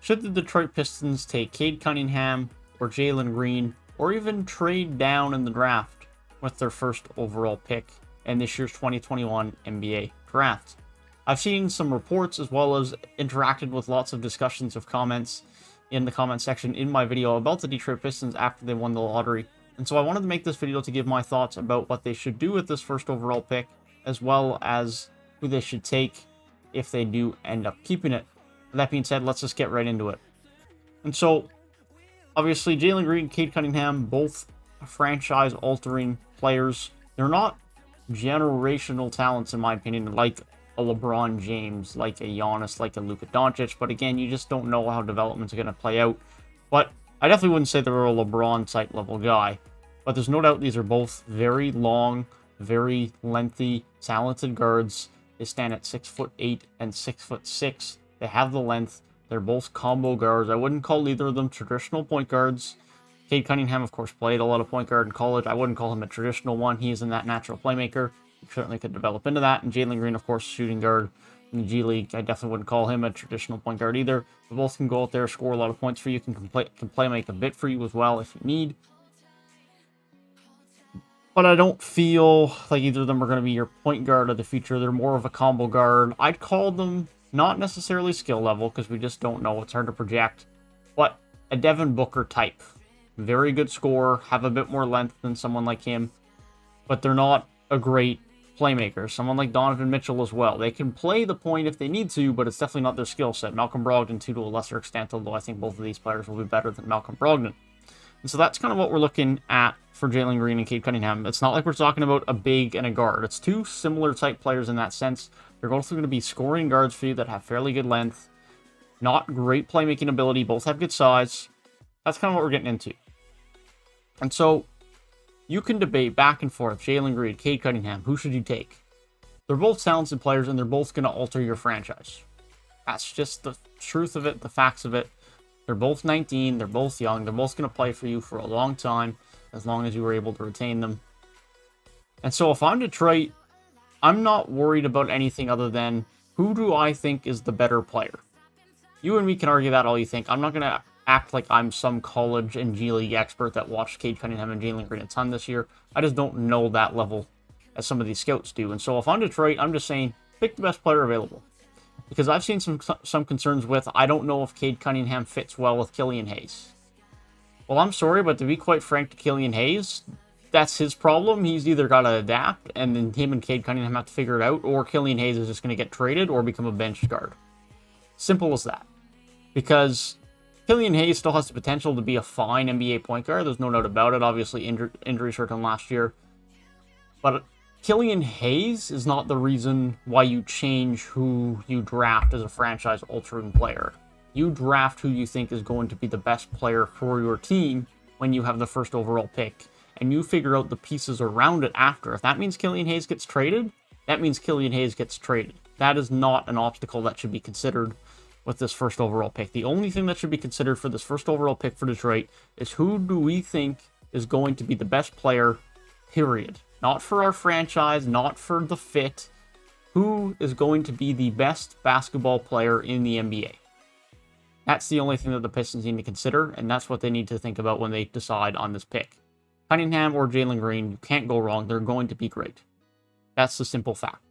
Should the Detroit Pistons take Cade Cunningham or Jalen Green, or even trade down in the draft with their first overall pick in this year's 2021 NBA draft? I've seen some reports as well as interacted with lots of discussions of comments in the comment section in my video about the Detroit Pistons after they won the lottery. And so I wanted to make this video to give my thoughts about what they should do with this first overall pick, as well as who they should take if they do end up keeping it. With that being said, let's just get right into it. And so, obviously, Jalen Green and Cade Cunningham, both franchise-altering players. They're not generational talents, in my opinion, like a LeBron James, like a Giannis, like a Luka Doncic. But again, you just don't know how development's going to play out. But I definitely wouldn't say they're a LeBron-type level guy. But there's no doubt these are both very long, very lengthy, talented guards. They stand at 6'8" and 6'6". They have the length. They're both combo guards. I wouldn't call either of them traditional point guards. Cade Cunningham, of course, played a lot of point guard in college. I wouldn't call him a traditional one. He isn't that natural playmaker. He certainly could develop into that. And Jalen Green, of course, shooting guard in the G League. I definitely wouldn't call him a traditional point guard either. They both can go out there, score a lot of points for you, can play make a bit for you as well if you need. But I don't feel like either of them are going to be your point guard of the future. They're more of a combo guard. I'd call them not necessarily skill level, because we just don't know. It's hard to project. But a Devin Booker type. Very good scorer, have a bit more length than someone like him. But they're not a great playmaker. Someone like Donovan Mitchell as well. They can play the point if they need to, but it's definitely not their skill set. Malcolm Brogdon too, to a lesser extent, although I think both of these players will be better than Malcolm Brogdon. And so that's kind of what we're looking at for Jalen Green and Cade Cunningham. It's not like we're talking about a big and a guard. It's two similar type players in that sense. They're both going to be scoring guards for you that have fairly good length. Not great playmaking ability. Both have good size. That's kind of what we're getting into. And so you can debate back and forth. Jalen Green, Cade Cunningham. Who should you take? They're both talented players, and they're both going to alter your franchise. That's just the truth of it, the facts of it. They're both 19. They're both young. They're both going to play for you for a long time, as long as you were able to retain them. And so if I'm Detroit, I'm not worried about anything other than who do I think is the better player. You and me can argue that all you think. I'm not going to act like I'm some college and G League expert that watched Cade Cunningham and Jalen Green a ton this year. I just don't know that level as some of these scouts do. And so if I'm Detroit, I'm just saying pick the best player available. Because I've seen some concerns with, I don't know if Cade Cunningham fits well with Killian Hayes. Well, I'm sorry, but to be quite frank to Killian Hayes, that's his problem. He's either got to adapt, and then him and Cade Cunningham have to figure it out, or Killian Hayes is just going to get traded or become a bench guard. Simple as that. Because Killian Hayes still has the potential to be a fine NBA point guard. There's no doubt about it. Obviously, injuries hurt him last year. But Killian Hayes is not the reason why you change who you draft as a franchise-altering player. You draft who you think is going to be the best player for your team when you have the first overall pick. And you figure out the pieces around it after. If that means Killian Hayes gets traded, that means Killian Hayes gets traded. That is not an obstacle that should be considered with this first overall pick. The only thing that should be considered for this first overall pick for Detroit is who do we think is going to be the best player, period. Not for our franchise, not for the fit. Who is going to be the best basketball player in the NBA? That's the only thing that the Pistons need to consider, and that's what they need to think about when they decide on this pick. Cunningham or Jalen Green, you can't go wrong. They're going to be great. That's the simple fact.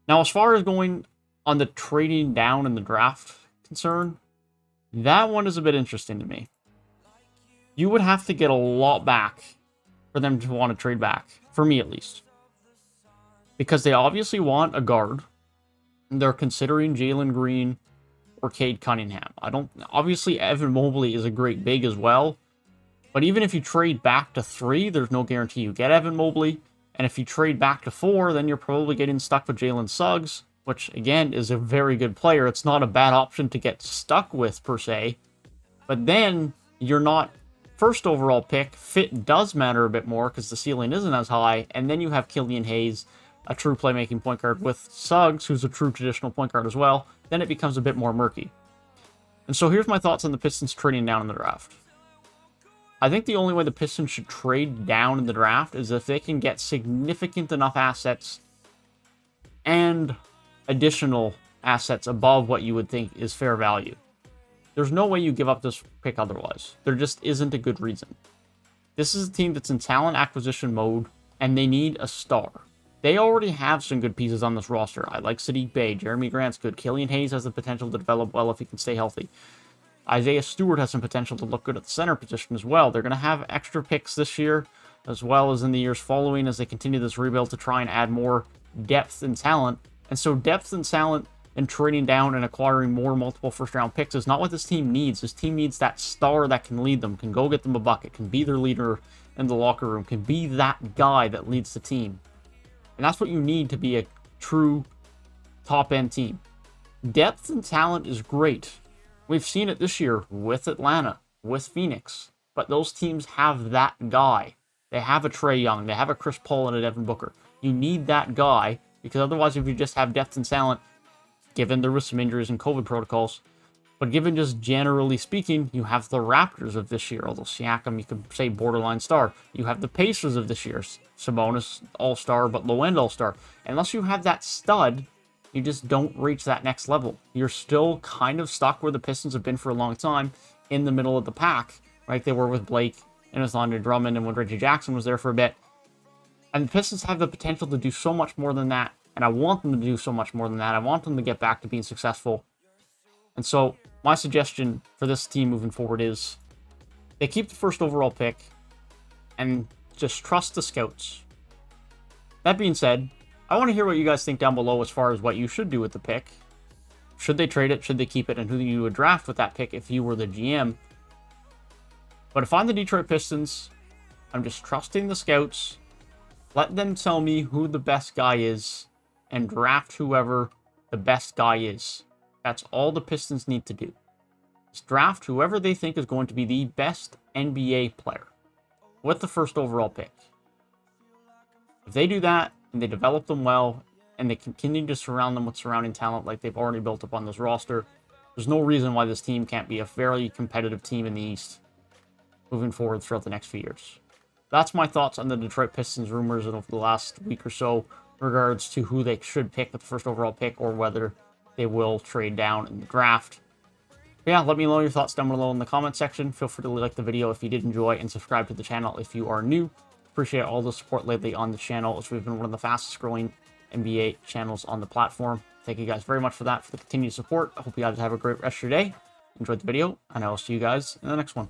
Now, as far as going on the trading down in the draft concern, that one is a bit interesting to me. You would have to get a lot back for them to want to trade back, for me at least. Because they obviously want a guard. They're considering Jalen Green or Cade Cunningham. Obviously, Evan Mobley is a great big as well. But even if you trade back to 3, there's no guarantee you get Evan Mobley. And if you trade back to 4, then you're probably getting stuck with Jalen Suggs, which, again, is a very good player. It's not a bad option to get stuck with, per se. But then, you're not first overall pick. Fit does matter a bit more, because the ceiling isn't as high. And then you have Killian Hayes, a true playmaking point guard, with Suggs, who's a true traditional point guard as well. Then it becomes a bit more murky. And so here's my thoughts on the Pistons trading down in the draft. I think the only way the Pistons should trade down in the draft is if they can get significant enough assets and additional assets above what you would think is fair value. There's no way you give up this pick otherwise. There just isn't a good reason. This is a team that's in talent acquisition mode, and they need a star. They already have some good pieces on this roster. I like Sadiq Bey. Jeremy Grant's good. Killian Hayes has the potential to develop well if he can stay healthy. Isaiah Stewart has some potential to look good at the center position as well. They're going to have extra picks this year, as well as in the years following, as they continue this rebuild to try and add more depth and talent. And so depth and talent and trading down and acquiring more multiple first-round picks is not what this team needs. This team needs that star that can lead them, can go get them a bucket, can be their leader in the locker room, can be that guy that leads the team. And that's what you need to be a true top-end team. Depth and talent is great. We've seen it this year with Atlanta, with Phoenix. But those teams have that guy. They have a Trae Young. They have a Chris Paul and a Devin Booker. You need that guy, because otherwise if you just have depth and talent, given there was some injuries and COVID protocols, but given just generally speaking, you have the Raptors of this year, although Siakam, you could say borderline star. You have the Pacers of this year, Sabonis all-star, but low-end all-star. Unless you have that stud, you just don't reach that next level. You're still kind of stuck where the Pistons have been for a long time, in the middle of the pack, like they were with Blake and with Andre Drummond and when Reggie Jackson was there for a bit. And the Pistons have the potential to do so much more than that, and I want them to do so much more than that. I want them to get back to being successful. And so my suggestion for this team moving forward is they keep the first overall pick and just trust the scouts. That being said, I want to hear what you guys think down below as far as what you should do with the pick. Should they trade it? Should they keep it? And who you would draft with that pick if you were the GM? But if I'm the Detroit Pistons, I'm just trusting the scouts. Let them tell me who the best guy is and draft whoever the best guy is. That's all the Pistons need to do. Just draft whoever they think is going to be the best NBA player with the first overall pick. If they do that, and they develop them well, and they continue to surround them with surrounding talent like they've already built up on this roster, there's no reason why this team can't be a very competitive team in the East moving forward throughout the next few years. That's my thoughts on the Detroit Pistons rumors over the last week or so in regards to who they should pick with the first overall pick or whether they will trade down in the draft. But yeah, let me know your thoughts down below in the comment section. Feel free to like the video if you did enjoy and subscribe to the channel if you are new. Appreciate all the support lately on the channel, as we've been one of the fastest growing NBA channels on the platform. Thank you guys very much for that, for the continued support. I hope you guys have a great rest of your day. Enjoyed the video, and I will see you guys in the next one.